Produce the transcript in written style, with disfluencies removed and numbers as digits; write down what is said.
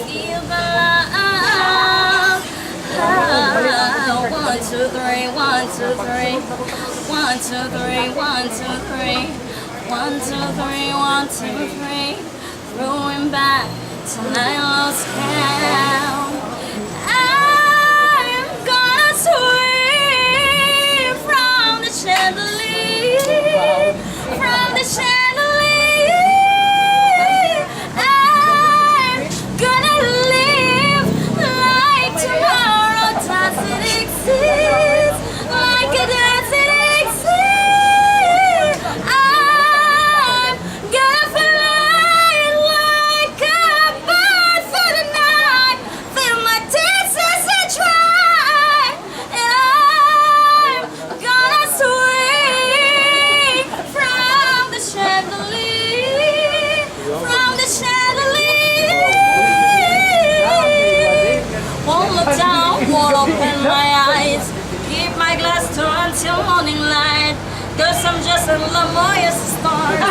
give the love. 1, 2, 3, 1, 2, 3, 1, 2, 3, 1, 2, 3, 1, 2, 3, 1, 2, 3. Throwing back till I lost count. I'm gonna swing from the chandelier, from the chandelier. I'm gonna live like tomorrow doesn't exist, like it doesn't exist. I'm gonna fly like a bird through the night, feel my dances and try, and I'm gonna swing from the chandelier, from the chandelier. Won't look down, won't open my eyes, keep my glass turned till morning light, 'cause I'm just in love, more yes, stars.